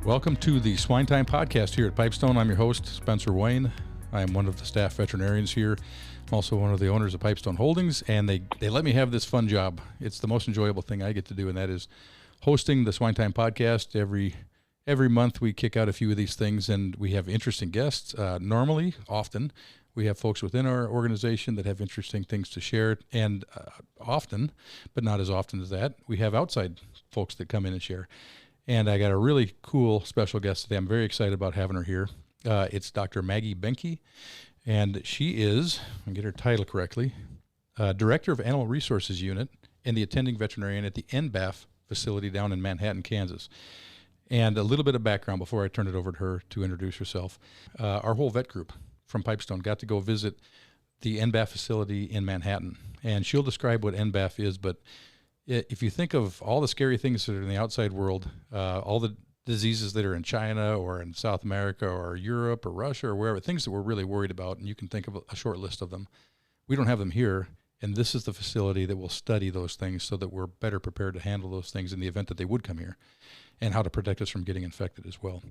Welcome to the SwineTime podcast here at Pipestone. I'm your host, Spencer Wayne. I am one of the staff veterinarians here. I'm also one of the owners of Pipestone Holdings, and they let me have this fun job. It's the most enjoyable thing I get to do, and that is hosting the SwineTime podcast. Every month we kick out a few of these things, and we have interesting guests. Often, we have folks within our organization that have interesting things to share, and often, but not as often as that, we have outside folks that come in and share. And I got a really cool special guest today. I'm very excited about having her here. It's Dr. Maggie Behnke, and she is, I'll get her title correctly, Director of Animal Resources Unit and the attending veterinarian at the NBAF facility down in Manhattan, Kansas. And a little bit of background before I turn it over to her to introduce herself. Our whole vet group from Pipestone got to go visit the NBAF facility in Manhattan, and she'll describe what NBAF is, but if you think of all the scary things that are in the outside world, all the diseases that are in China or in South America or Europe or Russia or wherever, things that we're really worried about, and you can think of a short list of them, we don't have them here, and this is the facility that will study those things so that we're better prepared to handle those things in the event that they would come here, and how to protect us from getting infected as well.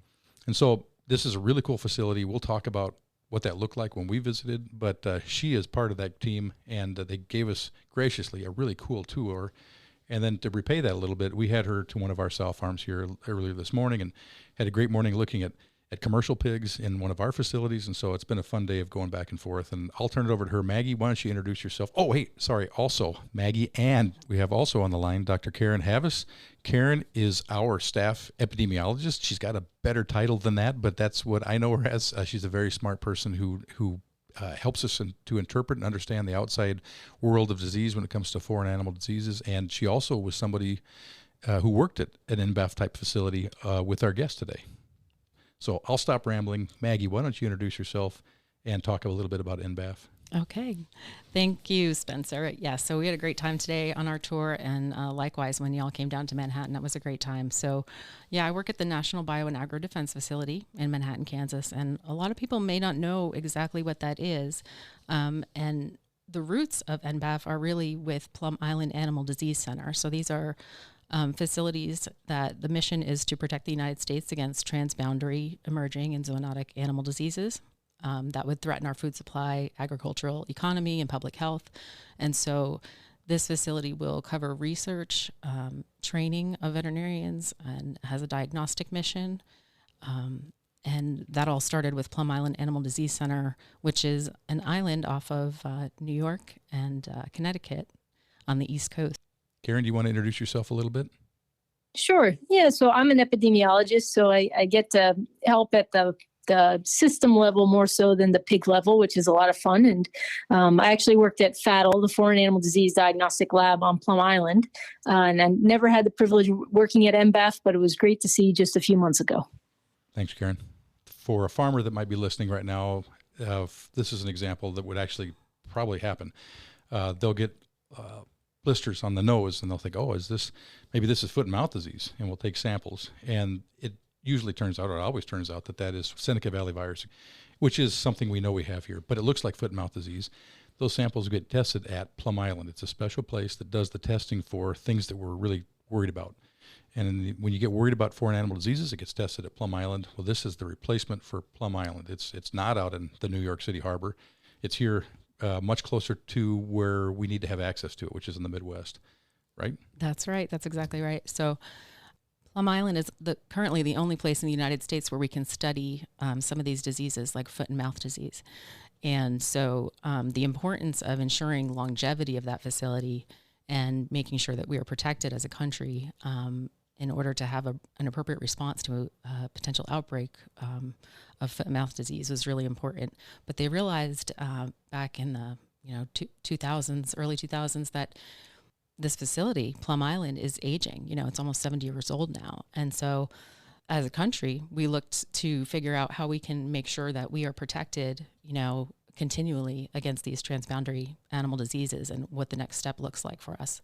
And so this is a really cool facility. We'll talk about what that looked like when we visited, but she is part of that team, and they gave us graciously a really cool tour. And then to repay that a little bit, we had her to one of our sow farms here earlier this morning and had a great morning looking at commercial pigs in one of our facilities. And so it's been a fun day of going back and forth. And I'll turn it over to her. Maggie, why don't you introduce yourself? Oh, wait, sorry. Also, Maggie, and we have also on the line Dr. Karyn Havas. Karyn is our staff epidemiologist. She's got a better title than that, but that's what I know her as. She's a very smart person who helps us to interpret and understand the outside world of disease when it comes to foreign animal diseases. And she also was somebody who worked at an NBAF type facility with our guest today. So I'll stop rambling. Maggie, why don't you introduce yourself and talk a little bit about NBAF? Okay. Thank you, Spencer. Yeah, so we had a great time today on our tour, and likewise, when y'all came down to Manhattan, that was a great time. So, yeah, I work at the National Bio and Agro-Defense facility in Manhattan, Kansas, and a lot of people may not know exactly what that is. And the roots of NBAF are really with Plum Island Animal Disease Center. So these are facilities that the mission is to protect the United States against transboundary, emerging, and zoonotic animal diseases that would threaten our food supply, agricultural economy, and public health. And so this facility will cover research, training of veterinarians, and has a diagnostic mission. And that all started with Plum Island Animal Disease Center, which is an island off of New York and Connecticut on the East Coast. Karyn, do you want to introduce yourself a little bit? Sure. Yeah. So I'm an epidemiologist, so I get to help at the system level more so than the pig level, which is a lot of fun. And I actually worked at FADL, the Foreign Animal Disease Diagnostic Lab on Plum Island. And I never had the privilege of working at NBAF, but it was great to see just a few months ago. Thanks, Karyn. For a farmer that might be listening right now, this is an example that would actually probably happen. They'll get blisters on the nose, and they'll think, oh, maybe this is foot and mouth disease, and we'll take samples. And it usually turns out, or it always turns out, that is Seneca Valley virus, which is something we know we have here, but it looks like foot and mouth disease. Those samples get tested at Plum Island. It's a special place that does the testing for things that we're really worried about. And when you get worried about foreign animal diseases, it gets tested at Plum Island. Well, this is the replacement for Plum Island. It's not out in the New York City harbor. It's here much closer to where we need to have access to it, which is in the Midwest, right? That's right. That's exactly right. So Plum Island is currently the only place in the United States where we can study some of these diseases like foot and mouth disease. And so the importance of ensuring longevity of that facility and making sure that we are protected as a country in order to have an appropriate response to a potential outbreak of foot and mouth disease was really important. But they realized back in the 2000s, early 2000s, that this facility, Plum Island, is aging. It's almost 70 years old now. And so as a country, we looked to figure out how we can make sure that we are protected, continually against these transboundary animal diseases and what the next step looks like for us.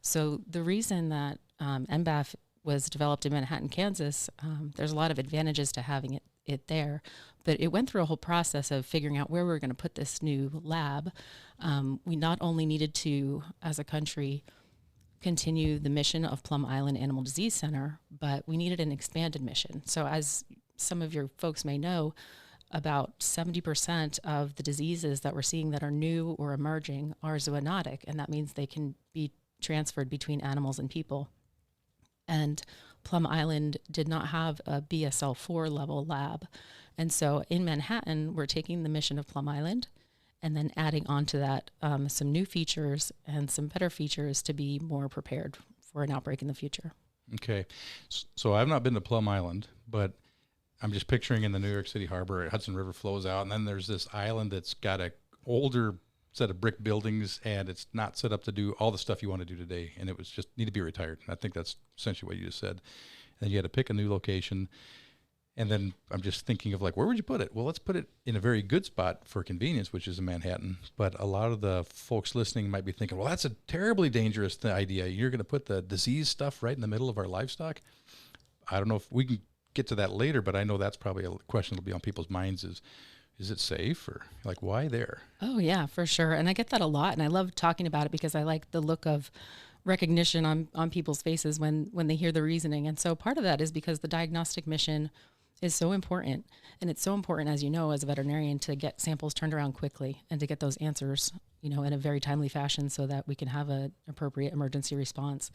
So the reason that NBAF was developed in Manhattan, Kansas, there's a lot of advantages to having it there, but it went through a whole process of figuring out where we were going to put this new lab. We not only needed to, as a country, continue the mission of Plum Island Animal Disease Center, but we needed an expanded mission. So as some of your folks may know, about 70% of the diseases that we're seeing that are new or emerging are zoonotic, and that means they can be transferred between animals and people. And Plum Island did not have a BSL-4 level lab. And so in Manhattan, we're taking the mission of Plum Island and then adding on to that some new features and some better features to be more prepared for an outbreak in the future. Okay. So I've not been to Plum Island, but I'm just picturing in the New York City harbor, Hudson River flows out, and then there's this island that's got a older set of brick buildings, and it's not set up to do all the stuff you want to do today, and it was just need to be retired. And I think that's essentially what you just said. And you had to pick a new location. And then I'm just thinking of like, where would you put it? Well, let's put it in a very good spot for convenience, which is in Manhattan. But a lot of the folks listening might be thinking, well, that's a terribly dangerous idea. You're going to put the disease stuff right in the middle of our livestock. I don't know if we can get to that later, but I know that's probably a question that'll be on people's minds is it safe, or like, why there? Oh yeah, for sure. And I get that a lot, and I love talking about it because I like the look of recognition on people's faces when they hear the reasoning. And so part of that is because the diagnostic mission is so important. And it's so important, as you know, as a veterinarian, to get samples turned around quickly and to get those answers, in a very timely fashion so that we can have an appropriate emergency response.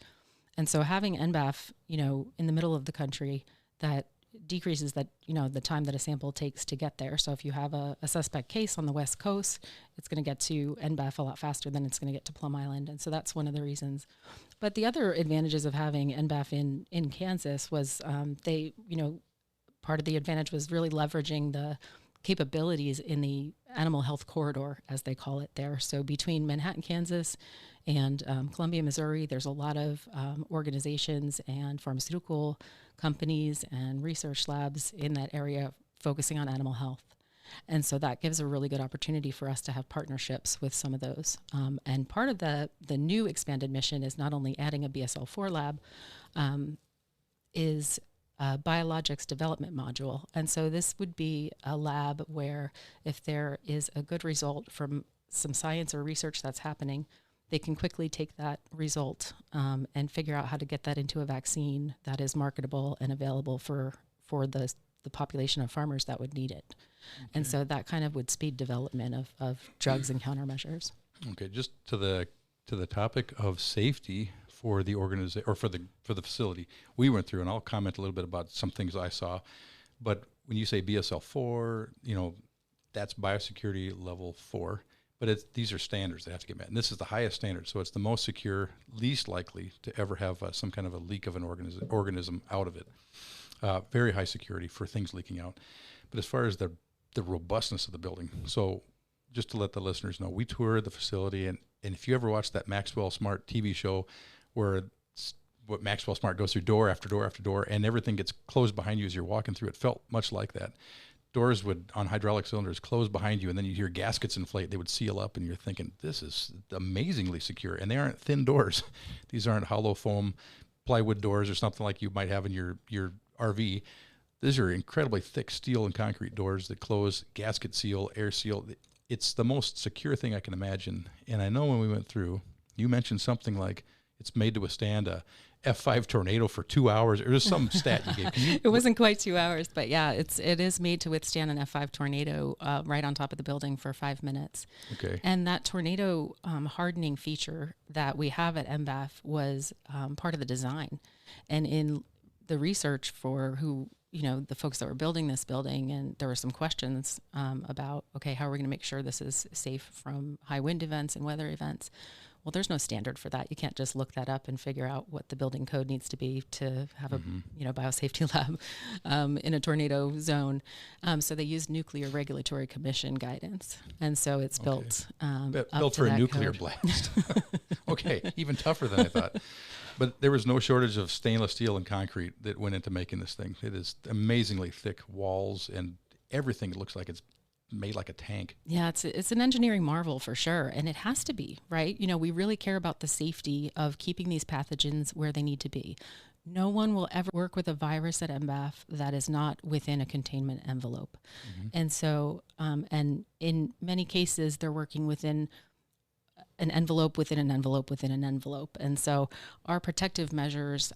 And so having NBAF, in the middle of the country, that decreases that, the time that a sample takes to get there. So if you have a suspect case on the West Coast, it's going to get to NBAF a lot faster than it's going to get to Plum Island. And so that's one of the reasons. But the other advantages of having NBAF in Kansas was part of the advantage was really leveraging the capabilities in the animal health corridor, as they call it there. So between Manhattan, Kansas and Columbia, Missouri, there's a lot of organizations and pharmaceutical companies and research labs in that area focusing on animal health. And so that gives a really good opportunity for us to have partnerships with some of those. And part of the new expanded mission is not only adding a BSL-4 lab, is a biologics development module. And so this would be a lab where if there is a good result from some science or research that's happening, they can quickly take that result and figure out how to get that into a vaccine that is marketable and available for the population of farmers that would need it. Okay. And so that kind of would speed development of drugs and countermeasures. Okay, just to the topic of safety for the organization or for the facility, we went through, and I'll comment a little bit about some things I saw. But when you say BSL-4, that's biosecurity level 4. But these are standards that have to get met. And this is the highest standard. So it's the most secure, least likely to ever have some kind of a leak of an organism out of it. Very high security for things leaking out. But as far as the robustness of the building, so just to let the listeners know, we toured the facility. And if you ever watched that Maxwell Smart TV show where what Maxwell Smart goes through door after door after door and everything gets closed behind you as you're walking through, it felt much like that. Doors would, on hydraulic cylinders, close behind you, and then you hear gaskets inflate. They would seal up, and you're thinking, this is amazingly secure. And they aren't thin doors. These aren't hollow foam plywood doors or something like you might have in your RV. These are incredibly thick steel and concrete doors that close, gasket seal, air seal. It's the most secure thing I can imagine. And I know when we went through, you mentioned something like it's made to withstand a F5 tornado for 2 hours, or there's some stat you gave. It wasn't quite 2 hours, but yeah, it is made to withstand an F5 tornado right on top of the building for 5 minutes. Okay. And that tornado hardening feature that we have at NBAF was part of the design. And in the research for the folks that were building this building, and there were some questions about, okay, how are we going to make sure this is safe from high wind events and weather events? Well, there's no standard for that. You can't just look that up and figure out what the building code needs to be to have a biosafety lab in a tornado zone. So they use Nuclear Regulatory Commission guidance, and so it's built built for a nuclear blast. Okay, even tougher than I thought. But there was no shortage of stainless steel and concrete that went into making this thing. It is amazingly thick walls, and everything looks like it's made like a tank. Yeah, it's an engineering marvel for sure, and it has to be, right? We really care about the safety of keeping these pathogens where they need to be. No one will ever work with a virus at NBAF that is not within a containment envelope. Mm-hmm. And so, and in many cases, they're working within an envelope within an envelope within an envelope. And so our protective measures,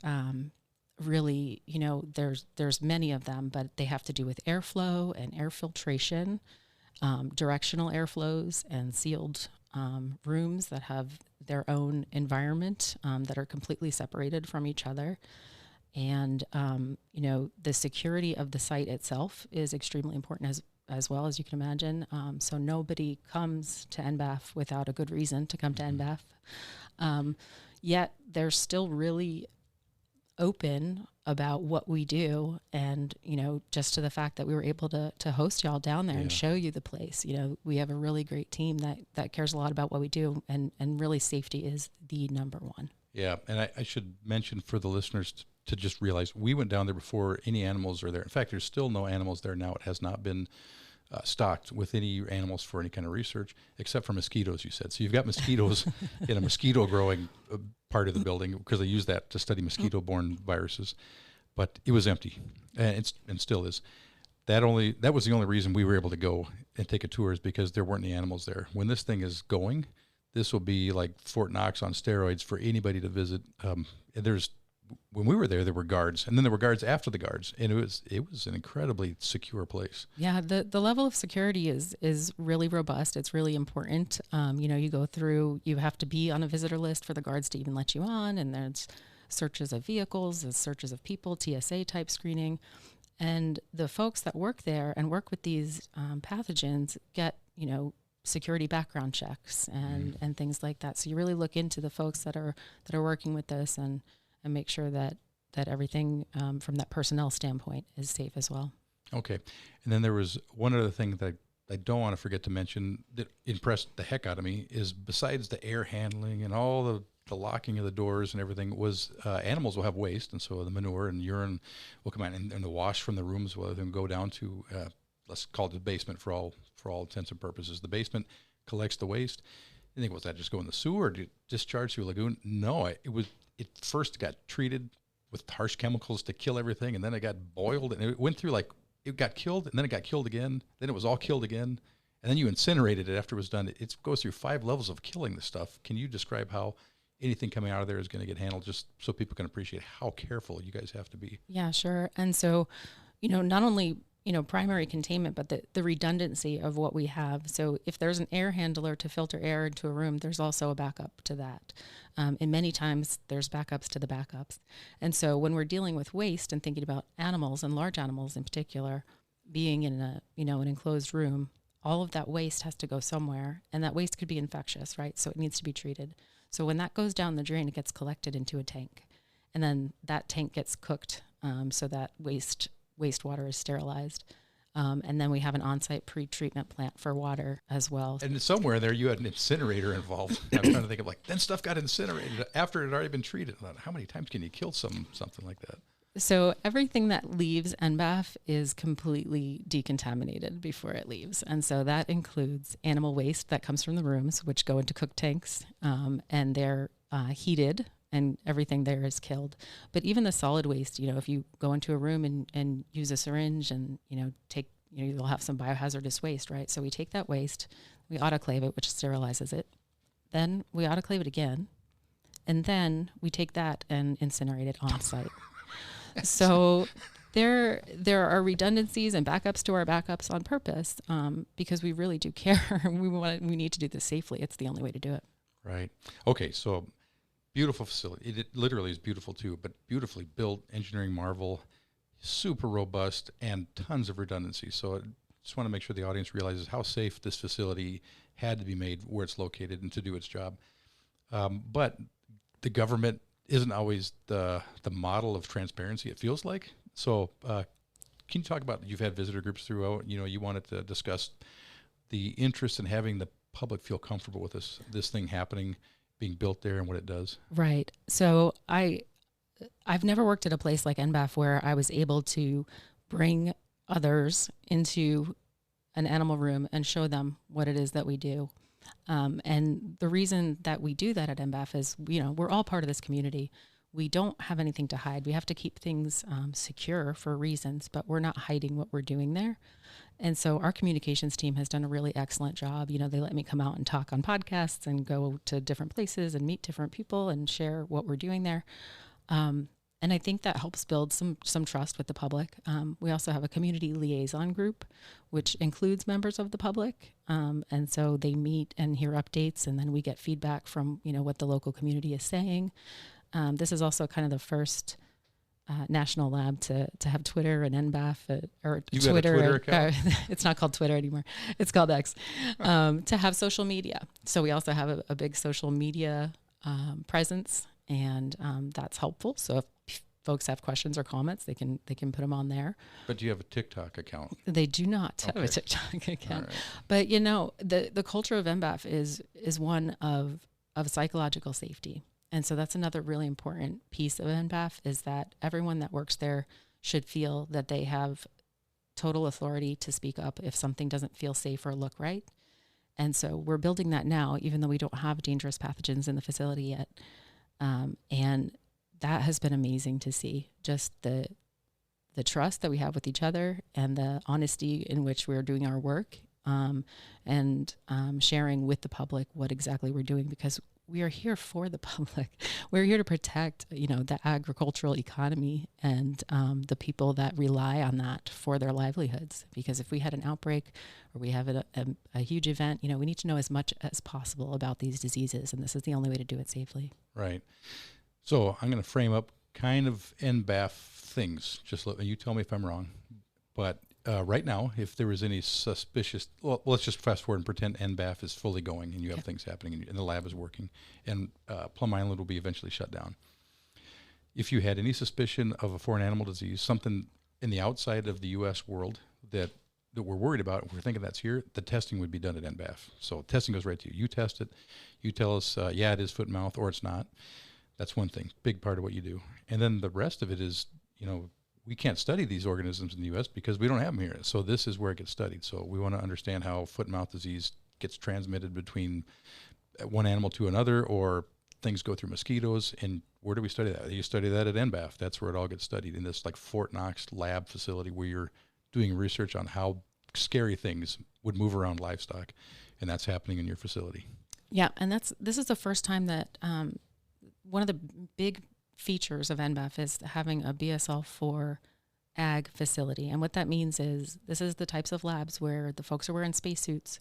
really, there's many of them, but they have to do with airflow and air filtration, directional airflows, and sealed rooms that have their own environment that are completely separated from each other. And, the security of the site itself is extremely important as well, as you can imagine. So nobody comes to NBAF without a good reason to come to NBAF. Yet they're still really open about what we do, and just to the fact that we were able to host y'all down there and show you the place. We have a really great team that cares a lot about what we do, and really safety is the number one. Yeah, and I should mention for the listeners to just realize we went down there before any animals are there. In fact, there's still no animals there now. It has not been stocked with any animals for any kind of research, except for mosquitoes, you said. So you've got mosquitoes in a mosquito growing part of the building, because they use that to study mosquito-borne viruses. But it was empty, and still is. That was the only reason we were able to go and take a tour, is because there weren't any animals there. When this thing is going, this will be like Fort Knox on steroids for anybody to visit. When we were there were guards, and then there were guards after the guards, and it was an incredibly secure place. Yeah, the level of security is really robust. It's really important. You go through, you have to be on a visitor list for the guards to even let you on, and there's searches of vehicles, there's searches of people, TSA type screening, and the folks that work there and work with these pathogens get security background checks and things like that. So you really look into the folks that are working with this and make sure that everything from that personnel standpoint is safe as well. Okay. And then there was one other thing that I don't want to forget to mention that impressed the heck out of me, is besides the air handling and all the locking of the doors and everything, was animals will have waste, and so the manure and urine will come out, and the wash from the rooms will then go down to, let's call it the basement for all intents and purposes. The basement collects the waste. You think, was that just go in the sewer or did it discharge through a lagoon? No, it first got treated with harsh chemicals to kill everything, and then it got boiled, and it went through, like, it got killed, and then it got killed again, then it was all killed again, and then you incinerated it after it was done. It goes through 5 levels of killing the stuff. Can you describe how anything coming out of there is going to get handled, just so people can appreciate how careful you guys have to be? Yeah, sure. And so, not only primary containment, but the redundancy of what we have. So if there's an air handler to filter air into a room, there's also a backup to that. And many times there's backups to the backups. And so when we're dealing with waste and thinking about animals, and large animals in particular, being in an enclosed room, all of that waste has to go somewhere, and that waste could be infectious, right? So it needs to be treated. So when that goes down the drain, it gets collected into a tank, and then that tank gets cooked so that wastewater is sterilized. And then we have an on-site pre-treatment plant for water as well. And somewhere there you had an incinerator involved. I'm trying to think of, like, then stuff got incinerated after it had already been treated. How many times can you kill something like that? So everything that leaves NBAF is completely decontaminated before it leaves. And so that includes animal waste that comes from the rooms, which go into cook tanks, and they're heated, and everything there is killed. But even the solid waste, if you go into a room and use a syringe and, you'll have some biohazardous waste, right? So we take that waste, we autoclave it, which sterilizes it. Then we autoclave it again. And then we take that and incinerate it on site. So there are redundancies and backups to our backups on purpose, because we really do care. We need to do this safely. It's the only way to do it. Right. Okay. So beautiful facility. It literally is beautiful too, but beautifully built, engineering marvel, super robust, and tons of redundancy. So I just want to make sure the audience realizes how safe this facility had to be made where it's located and to do its job. But the government isn't always the model of transparency, it feels like. So can you talk about, you've had visitor groups throughout, you wanted to discuss the interest in having the public feel comfortable with this thing happening, being built there, and what it does? Right. So I've never worked at a place like NBAF where I was able to bring others into an animal room and show them what it is that we do. And the reason that we do that at NBAF is, we're all part of this community. we don't have anything to hide. We have to keep things secure for reasons, but we're not hiding what we're doing there. And so our communications team has done a really excellent job. You know, they let me come out and talk on podcasts and go to different places and meet different people and share what we're doing there. And I think that helps build some trust with the public. We also have a community liaison group, which includes members of the public. And so they meet and hear updates, and then we get feedback from, you know, what the local community is saying. This is also kind of the first national lab to have Twitter and NBAF or you Twitter. Got a Twitter account? It's not called Twitter anymore. It's called X. To have social media. So we also have a big social media presence, and that's helpful. So if folks have questions or comments, they can put them on there. But do you have a TikTok account? They do not have a TikTok account. Right. But you know, the culture of NBAF is one of psychological safety. And so that's another really important piece of NBAF, is that everyone that works there should feel that they have total authority to speak up if something doesn't feel safe or look right. And so we're building that now, even though we don't have dangerous pathogens in the facility yet. And that has been amazing to see, just the trust that we have with each other and the honesty in which we're doing our work, and sharing with the public what exactly we're doing, because we are here for the public. We're here to protect, you know, the agricultural economy and the people that rely on that for their livelihoods. Because if we had an outbreak or we have a huge event, you know, we need to know as much as possible about these diseases, and this is the only way to do it safely. Right. So I'm going to frame up kind of NBAF things. Just let you tell me if I'm wrong. But right now, if there was any suspicious, well, let's just fast forward and pretend NBAF is fully going and you have things happening and the lab is working, and Plum Island will be eventually shut down. If you had any suspicion of a foreign animal disease, something in the outside of the U.S. world that we're worried about, we're thinking that's here, the testing would be done at NBAF. So testing goes right to you. You test it. You tell us, yeah, it is foot and mouth, or it's not. That's one thing, big part of what you do. And then the rest of it is, you know, we can't study these organisms in the U.S. because we don't have them here. So this is where it gets studied. So we want to understand how foot and mouth disease gets transmitted between one animal to another, or things go through mosquitoes. And where do we study that? You study that at NBAF. That's where it all gets studied, in this like Fort Knox lab facility where you're doing research on how scary things would move around livestock. And that's happening in your facility. Yeah, and this is the first time that one of the big features of NBAF is having a BSL-4 ag facility. And what that means is this is the types of labs where the folks are wearing spacesuits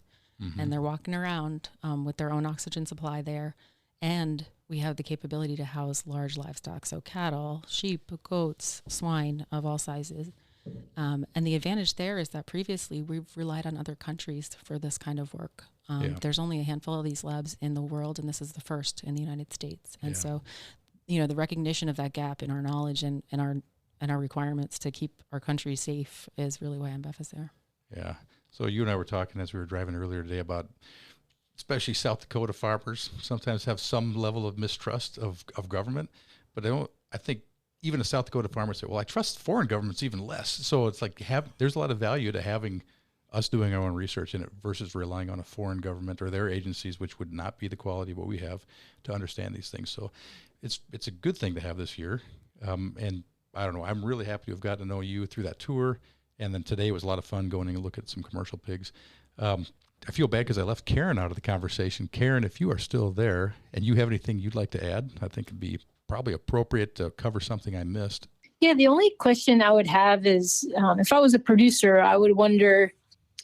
and they're walking around with their own oxygen supply there. And we have the capability to house large livestock, so cattle, sheep, goats, swine of all sizes. And the advantage there is that previously we've relied on other countries for this kind of work. There's only a handful of these labs in the world, and this is the first in the United States. And so, you know, the recognition of that gap in our knowledge and our requirements to keep our country safe is really why NBAF is there. Yeah. So you and I were talking as we were driving earlier today about, especially South Dakota farmers sometimes have some level of mistrust of government, but I think even a South Dakota farmer say, well, I trust foreign governments even less. So it's like there's a lot of value to having us doing our own research in it versus relying on a foreign government or their agencies, which would not be the quality of what we have to understand these things. So it's a good thing to have this year. And I don't know, I'm really happy to have gotten to know you through that tour. And then today was a lot of fun going in and look at some commercial pigs. I feel bad because I left Karyn out of the conversation. Karyn, if you are still there and you have anything you'd like to add, I think it'd be probably appropriate to cover something I missed. Yeah, the only question I would have is, if I was a producer, I would wonder,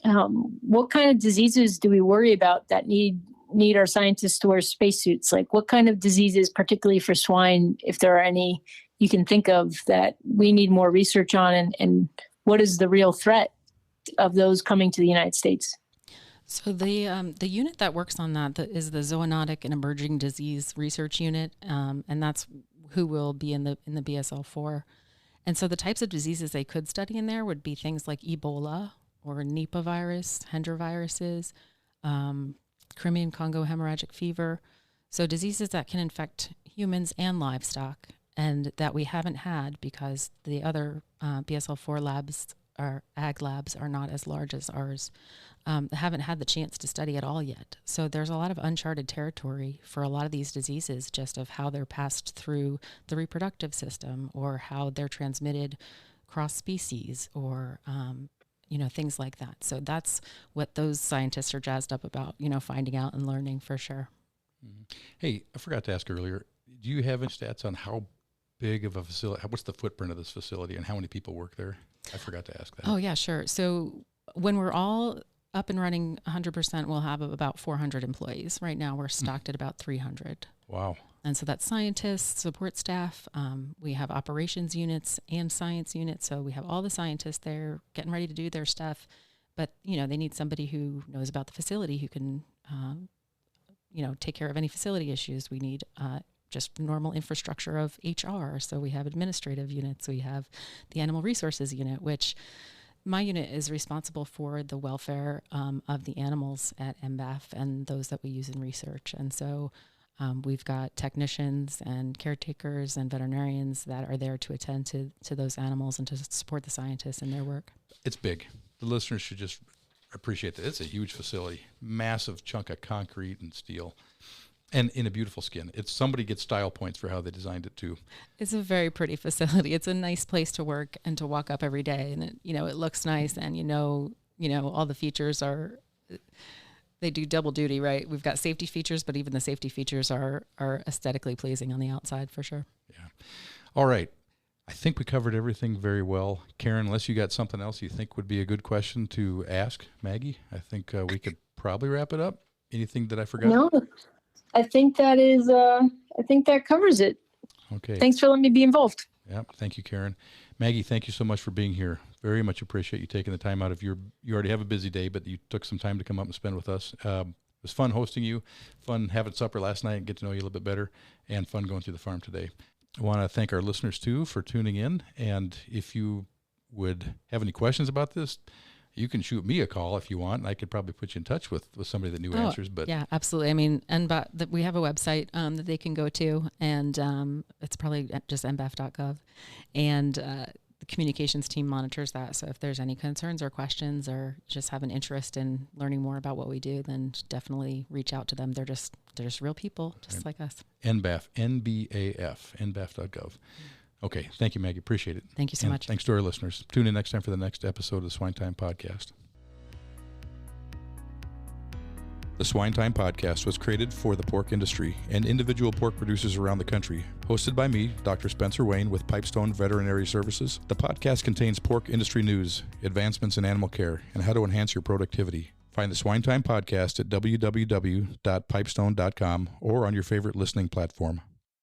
what kind of diseases do we worry about that need our scientists to wear spacesuits? Like what kind of diseases, particularly for swine, if there are any you can think of that we need more research on, and what is the real threat of those coming to the United States? So the unit that works on that is the Zoonotic and Emerging Disease Research Unit, and that's who will be in the BSL-4. And so the types of diseases they could study in there would be things like Ebola or Nipah virus, Hendra viruses, Crimean Congo hemorrhagic fever. So diseases that can infect humans and livestock, and that we haven't had because the other BSL-4 labs, our ag labs, are not as large as ours. haven't had the chance to study at all yet. So there's a lot of uncharted territory for a lot of these diseases, just of how they're passed through the reproductive system, or how they're transmitted cross species, or things like that. So that's what those scientists are jazzed up about, finding out and learning for sure. Mm-hmm. Hey, I forgot to ask earlier, do you have any stats on how big of a facility, what's the footprint of this facility and how many people work there? I forgot to ask that. Oh, yeah, sure. So when we're all up and running 100%, we'll have about 400 employees. Right now, we're stocked at about 300. Wow. And so that's scientists, support staff. We have operations units and science units. So we have all the scientists there getting ready to do their stuff. But, they need somebody who knows about the facility, who can, take care of any facility issues. We need just normal infrastructure of HR. So we have administrative units. We have the animal resources unit, which my unit is responsible for the welfare of the animals at NBAF and those that we use in research. And so we've got technicians and caretakers and veterinarians that are there to attend to those animals and to support the scientists in their work. It's big. The listeners should just appreciate that. It's a huge facility, massive chunk of concrete and steel, and in a beautiful skin. It's somebody gets style points for how they designed it too. It's a very pretty facility. It's a nice place to work and to walk up every day, and it looks nice, and all the features are. They do double duty, right? We've got safety features, but even the safety features are aesthetically pleasing on the outside for sure. Yeah. All right. I think we covered everything very well. Karyn, unless you got something else you think would be a good question to ask Maggie, I think we could probably wrap it up. Anything that I forgot? No, I think that covers it. Okay. Thanks for letting me be involved. Yeah. Thank you, Karyn. Maggie, thank you so much for being here. Very much appreciate you taking the time out of you already have a busy day, but you took some time to come up and spend with us. It was fun hosting you, fun having supper last night and get to know you a little bit better, and fun going through the farm today. I want to thank our listeners too for tuning in. And if you would have any questions about this, you can shoot me a call if you want. I could probably put you in touch with somebody that knew answers. But yeah, absolutely. I mean, we have a website that they can go to, and it's probably just nbaf.gov. And the communications team monitors that. So if there's any concerns or questions, or just have an interest in learning more about what we do, then definitely reach out to them. They're just real people, just like us. NBAF, NBAF, nbaf.gov. Okay. Thank you, Maggie. Appreciate it. Thank you so much. Thanks to our listeners. Tune in next time for the next episode of the SwineTime Podcast. The SwineTime Podcast was created for the pork industry and individual pork producers around the country. Hosted by me, Dr. Spencer Wayne with Pipestone Veterinary Services, the podcast contains pork industry news, advancements in animal care, and how to enhance your productivity. Find the SwineTime Podcast at www.pipestone.com or on your favorite listening platform.